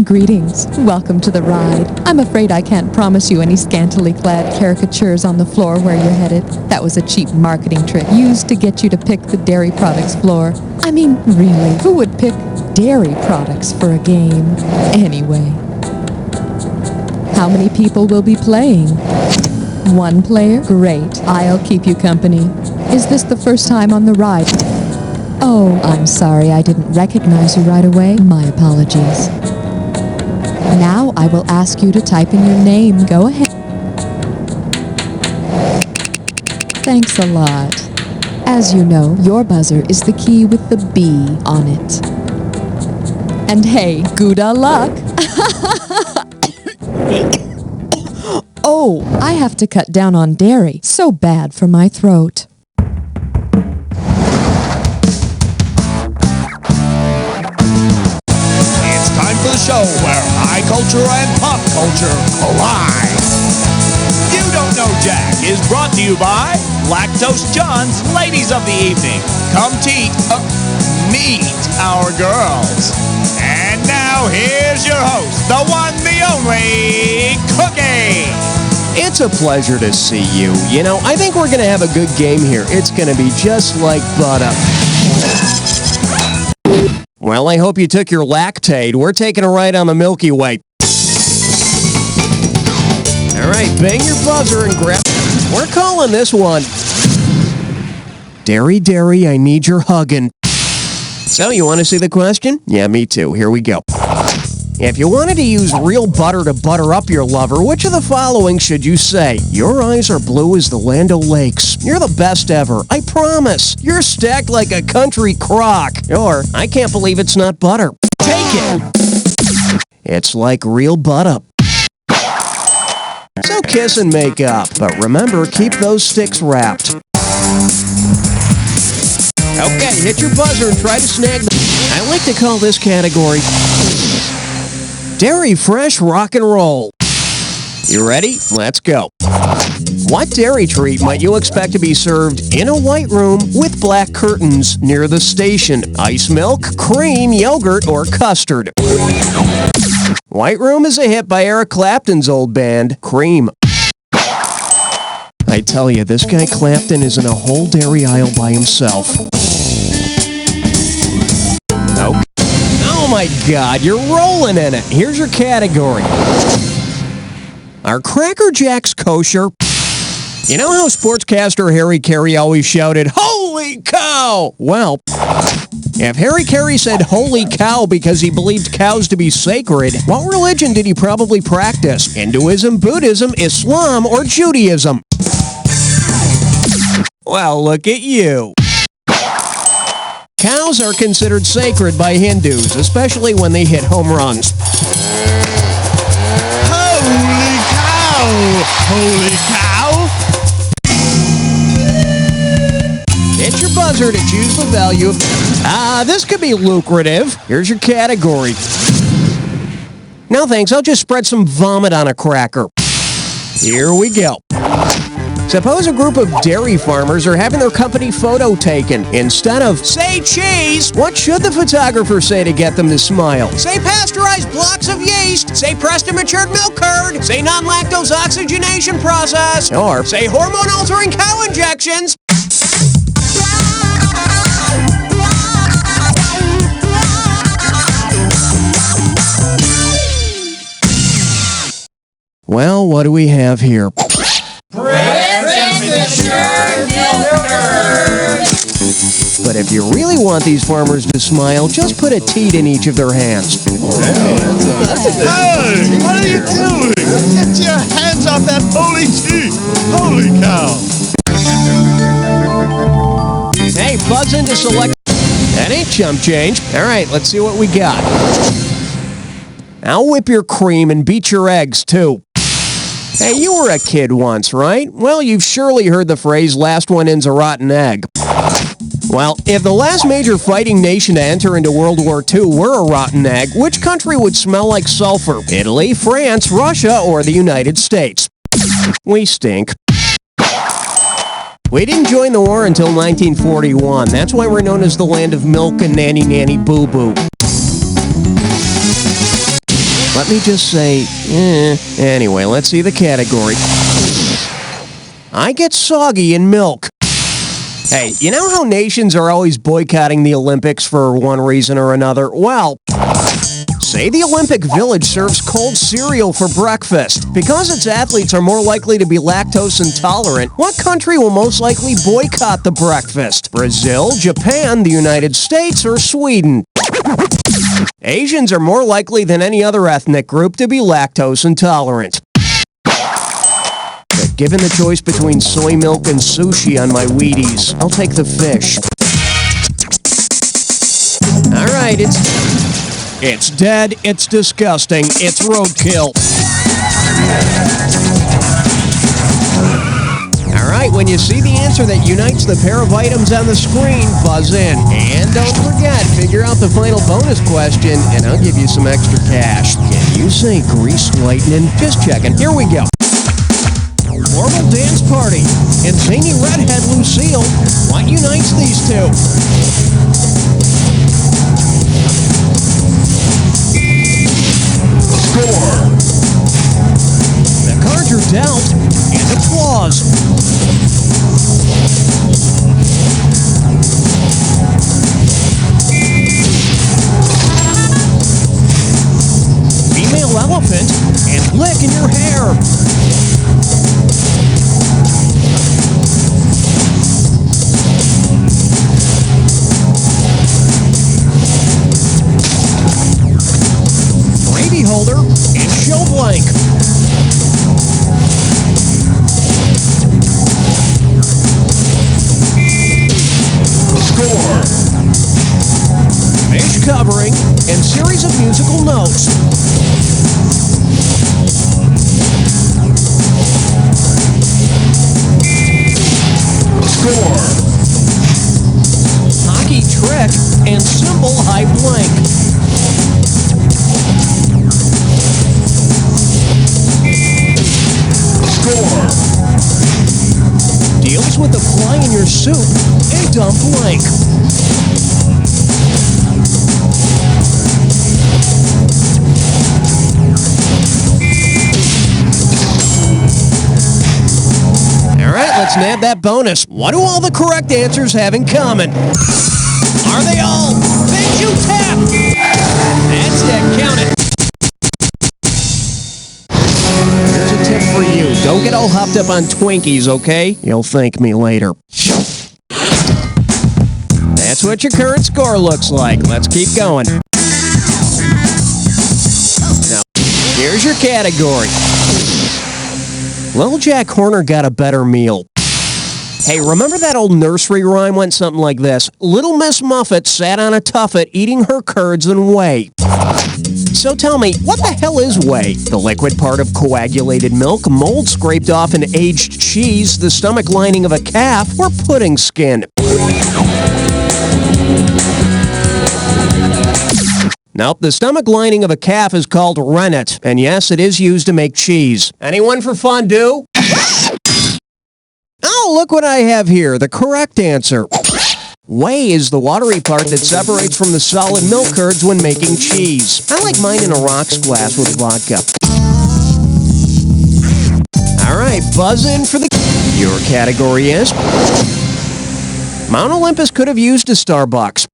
Greetings. Welcome to the ride. I'm afraid I can't promise you any scantily clad caricatures on the floor where you're headed. That was a cheap marketing trick used to get you to pick the dairy products floor. I mean, really, who would pick dairy products for a game? Anyway. How many people will be playing? One player? Great. I'll keep you company. Is this the first time on the ride? Oh, I'm sorry I didn't recognize you right away. My apologies. Now I will ask you to type in your name. Go ahead. Thanks a lot. As you know, your buzzer is the key with the B on it. And hey, good luck! Oh, I have to cut down on dairy. So bad for my throat. It's time for the show where high culture and pop culture collide. You Don't Know Jack is brought to you by Lactose John's Ladies of the Evening. Come meet our girls. And now here's your host, the one, the only, Cookie. It's a pleasure to see you. You know, I think we're going to have a good game here. It's going to be just like butter. Well, I hope you took your Lactaid. We're taking a ride on the Milky Way. All right, bang your buzzer and grab... We're calling this one... Dairy, Dairy, I need your huggin'. So, you want to see the question? Yeah, me too. Here we go. If you wanted to use real butter to butter up your lover, which of the following should you say? Your eyes are blue as the Land O'Lakes. You're the best ever. I promise. You're stacked like a country crock. Or, I can't believe it's not butter. Take it. It's like real butter. So kiss and make up. But remember, keep those sticks wrapped. Okay, hit your buzzer and try to snag the... I like to call this category... Dairy Fresh Rock and Roll. You ready? Let's go. What dairy treat might you expect to be served in a white room with black curtains near the station? Ice milk, cream, yogurt, or custard? White Room is a hit by Eric Clapton's old band, Cream. I tell you, this guy Clapton is in a whole dairy aisle by himself. Okay. Oh my God, you're rolling in it. Here's your category. Are Cracker Jacks kosher? You know how sportscaster Harry Carey always shouted, "Holy cow!" Well, if Harry Carey said "holy cow" because he believed cows to be sacred, what religion did he probably practice? Hinduism, Buddhism, Islam, or Judaism? Well, look at you. Cows are considered sacred by Hindus, especially when they hit home runs. Holy cow! Holy cow! Hit your buzzer to choose the value of... this could be lucrative. Here's your category. No thanks, I'll just spread some vomit on a cracker. Here we go. Suppose a group of dairy farmers are having their company photo taken. Instead of, "Say cheese," what should the photographer say to get them to smile? Say pasteurized blocks of yeast. Say pressed and matured milk curd. Say non-lactose oxygenation process. Or say hormone-altering cow injections. Well, what do we have here? But if you really want these farmers to smile, just put a teat in each of their hands. Hey, what are you doing? Get your hands off that holy tea! Holy cow! Hey, buzz in to select... That ain't chump change. All right, let's see what we got. I'll whip your cream and beat your eggs, too. Hey, you were a kid once, right? Well, you've surely heard the phrase, "last one in's a rotten egg." Well, if the last major fighting nation to enter into World War II were a rotten egg, which country would smell like sulfur? Italy, France, Russia, or the United States? We stink. We didn't join the war until 1941. That's why we're known as the land of milk and nanny-nanny boo-boo. let me just say, Anyway, let's see the category. I get soggy in milk. Hey, you know how nations are always boycotting the Olympics for one reason or another? Well, say the Olympic Village serves cold cereal for breakfast. Because its athletes are more likely to be lactose intolerant, what country will most likely boycott the breakfast? Brazil, Japan, the United States, or Sweden? Asians are more likely than any other ethnic group to be lactose intolerant. But given the choice between soy milk and sushi on my Wheaties, I'll take the fish. All right, it's dead, it's disgusting, it's roadkill. All right, when you see the answer that unites the pair of items on the screen, buzz in. And don't forget, figure out the final bonus question, and I'll give you some extra cash. Can you say greased lightning? Just checking. Here we go. Formal dance party and zany redhead Lucille. What unites these two? Score. The cards are dealt, and applause. Female elephant and lick in your hair. Brady holder and show blank. Score. Mesh covering and series of musical notes. Score. Hockey trick and symbol high blank. Score. Deals with the fly in your soup and dump blank. All right, let's nab that bonus. What do all the correct answers have in common? Are they all things you tap? That's it, count it. Here's a tip for you. Don't get all hopped up on Twinkies, okay? You'll thank me later. That's what your current score looks like. Let's keep going. Now, here's your category. Little Jack Horner got a better meal. Hey, remember that old nursery rhyme went something like this? Little Miss Muffet sat on a tuffet eating her curds and whey. So tell me, what the hell is whey? The liquid part of coagulated milk, mold scraped off an aged cheese, the stomach lining of a calf, or pudding skin? Nope, the stomach lining of a calf is called rennet, and yes, it is used to make cheese. Anyone for fondue? Oh, look what I have here, the correct answer. Whey is the watery part that separates from the solid milk curds when making cheese. I like mine in a rocks glass with vodka. All right, buzz in for the... Your category is... Mount Olympus could have used a Starbucks.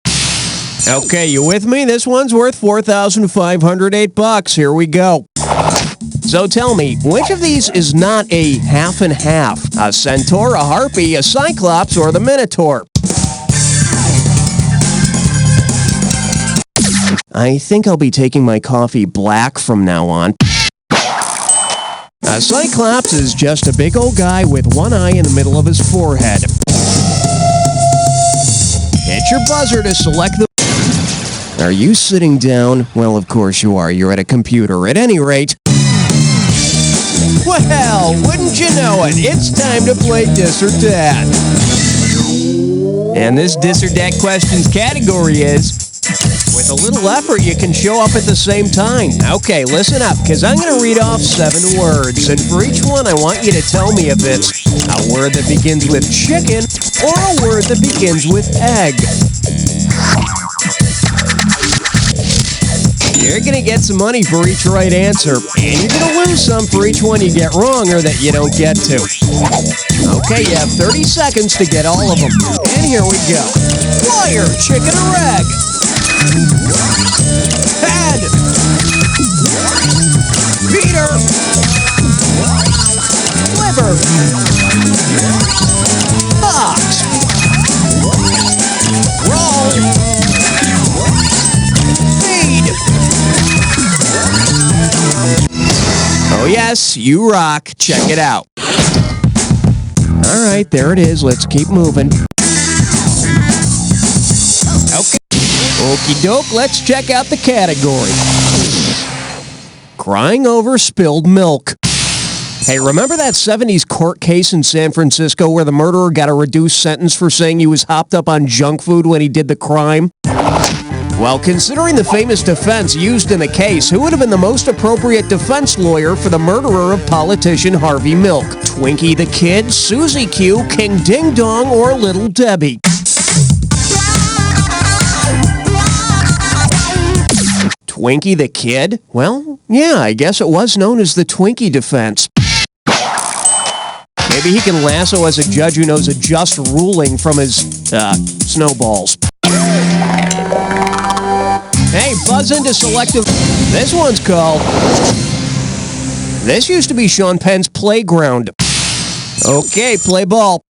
Okay, you with me? This one's worth $4,508. Here we go. So tell me, which of these is not a half and half? A centaur, a harpy, a cyclops, or the minotaur? I think I'll be taking my coffee black from now on. A cyclops is just a big old guy with one eye in the middle of his forehead. Hit your buzzer to select the... Are you sitting down? Well, of course you are. You're at a computer. At any rate... Well, wouldn't you know it? It's time to play Dis or Dat. And this Dis or Dat questions category is... With a little effort, you can show up at the same time. Okay, listen up, because I'm going to read off 7 words, and for each one, I want you to tell me if it's a word that begins with chicken or a word that begins with egg. You're going to get some money for each right answer, and you're going to lose some for each one you get wrong or that you don't get to. Okay, you have 30 seconds to get all of them. And here we go. Wire, chicken, or egg? Head. Peter. Liver. Fox. Roll. Feed. Oh yes, you rock. Check it out. All right, there it is. Let's keep moving. Okay. Okie doke, let's check out the category. Crying over spilled milk. Hey, remember that 70s court case in San Francisco where the murderer got a reduced sentence for saying he was hopped up on junk food when he did the crime? Well, considering the famous defense used in the case, who would have been the most appropriate defense lawyer for the murderer of politician Harvey Milk? Twinkie the Kid, Susie Q, King Ding Dong, or Little Debbie? Twinkie the Kid? Well, yeah, I guess it was known as the Twinkie defense. Maybe he can lasso as a judge who knows a just ruling from his, snowballs. Hey, buzz into selective. This one's called. This used to be Sean Penn's playground. Okay, play ball.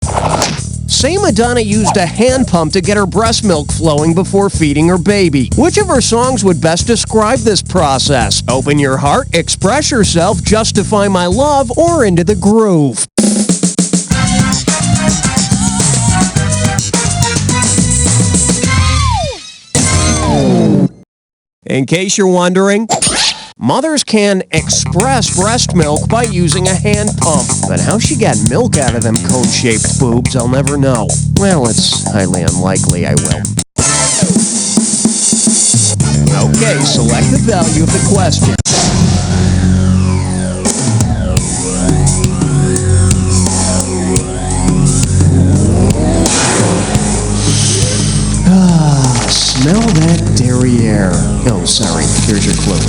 Say Madonna used a hand pump to get her breast milk flowing before feeding her baby. Which of her songs would best describe this process? Open Your Heart, Express Yourself, Justify My Love, or Into the Groove? In case you're wondering, mothers can express breast milk by using a hand pump. But how she got milk out of them cone-shaped boobs, I'll never know. Well, it's highly unlikely I will. Okay, select the value of the question. Smell that derriere. Oh, sorry. Here's your clue.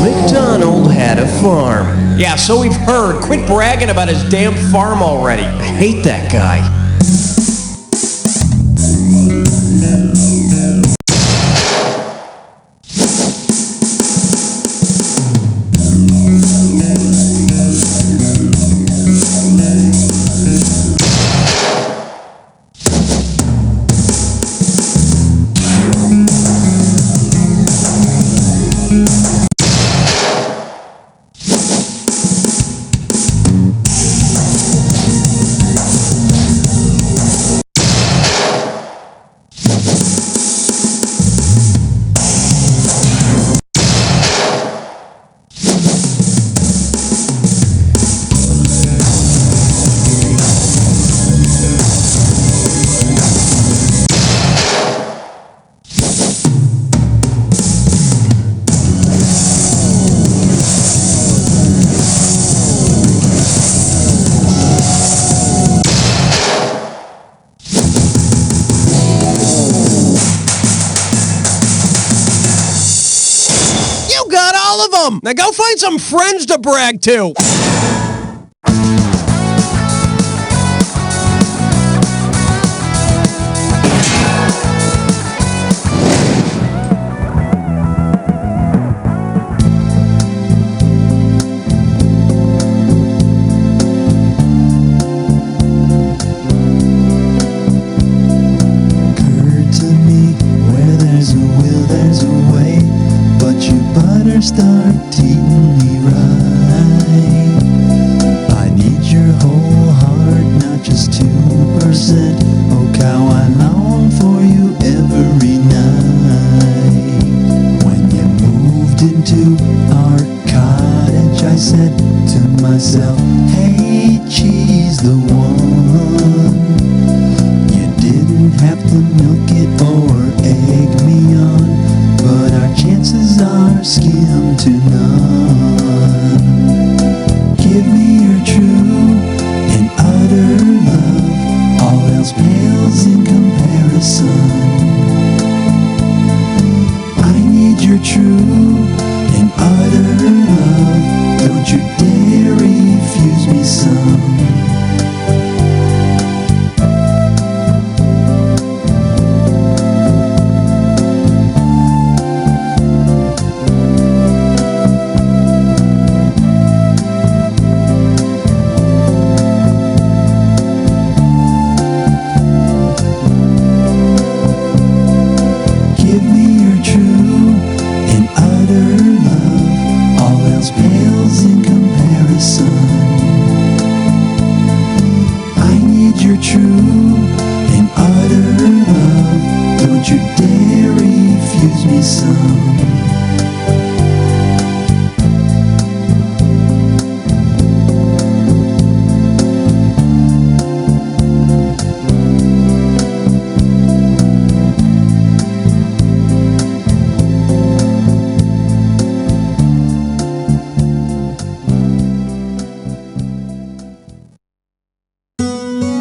McDonald had a farm. Yeah, so we've heard. Quit bragging about his damn farm already. I hate that guy. Now go find some friends to brag to. Start treating me right. I need your whole heart, not just 2%. Oh, how I long for you every night. When you moved into our cottage, I said to myself, hey, she's the one. You didn't have to milk it or egg me on, but our chances are skim to none. Give me your true and utter love, all else pales in comparison. I need your true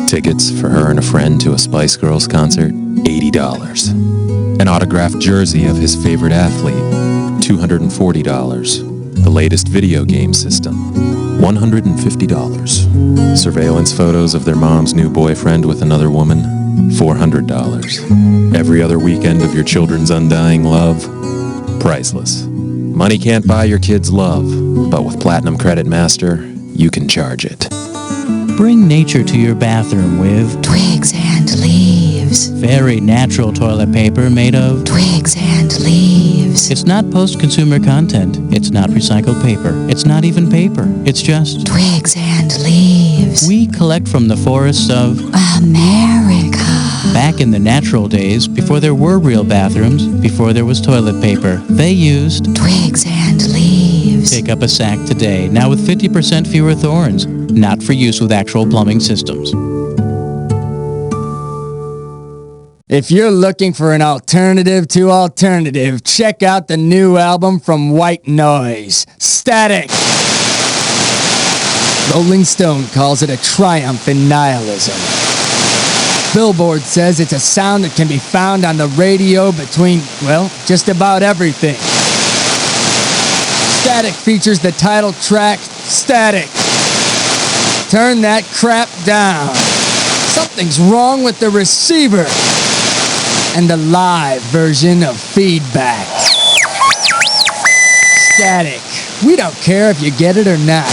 Tickets for her and a friend to a Spice Girls concert, $80. An autographed jersey of his favorite athlete, $240. The latest video game system, $150. Surveillance photos of their mom's new boyfriend with another woman, $400. Every other weekend of your children's undying love, priceless. Money can't buy your kids' love, but with Platinum Credit Master, you can charge it. Bring nature to your bathroom with twigs and leaves. Very natural toilet paper made of Twigs and leaves. It's not post-consumer content. It's not recycled paper. It's not even paper. It's just Twigs and leaves. we collect from the forests of America. back in the natural days, before there were real bathrooms, before there was toilet paper. They used Twigs and leaves. pick up a sack today, now with 50% fewer thorns, not for use with actual plumbing systems. If you're looking for an alternative to alternative, check out the new album from White Noise, Static. Rolling Stone calls it a triumph in nihilism. Billboard says it's a sound that can be found on the radio between, well, just about everything. Static features the title track, Static. Turn that crap down. Something's wrong with the receiver. And the live version of Feedback. Static. We don't care if you get it or not.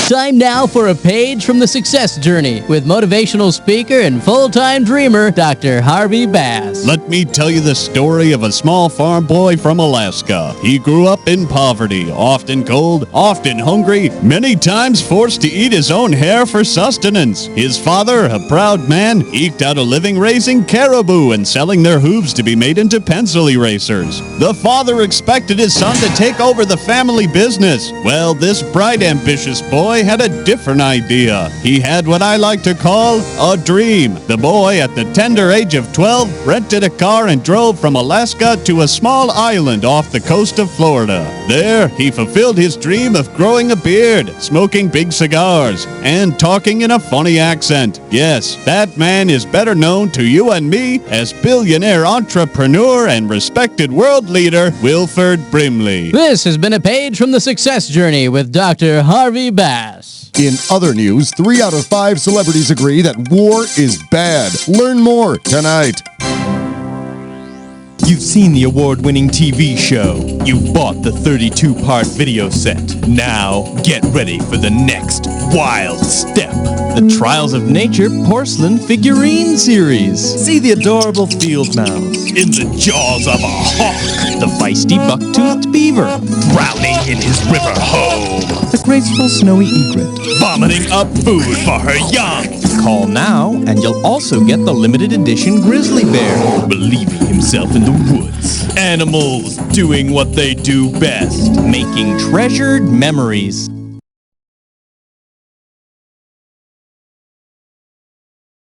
Time now for a page from the success journey with motivational speaker and full-time dreamer, Dr. Harvey Bass. Let me tell you the story of a small farm boy from Alaska. He grew up in poverty, often cold, often hungry, many times forced to eat his own hair for sustenance. His father, a proud man, eked out a living raising caribou and selling their hooves to be made into pencil erasers. The father expected his son to take over the family business. Well, this bright, ambitious boy had a different idea. He had what I like to call a dream. The boy, at the tender age of 12, rented a car and drove from Alaska to a small island off the coast of Florida. There, he fulfilled his dream of growing a beard, smoking big cigars, and talking in a funny accent. Yes, that man is better known to you and me as billionaire entrepreneur and respected world leader Wilford Brimley. This has been a page from the success journey with Dr. Harvey Bass. In other news, 3 out of 5 celebrities agree that war is bad. Learn more tonight. You've seen the award-winning TV show. You've bought the 32-part video set. Now, get ready for the next wild step. The Trials of Nature Porcelain Figurine Series. See the adorable field mouse in the jaws of a hawk. The feisty buck-toothed beaver drowning in his river home. The graceful snowy egret Vomiting up food for her young. Call now, and you'll also get the limited edition grizzly bear. Believing himself in the woods. Animals doing what they do best. Making treasured memories.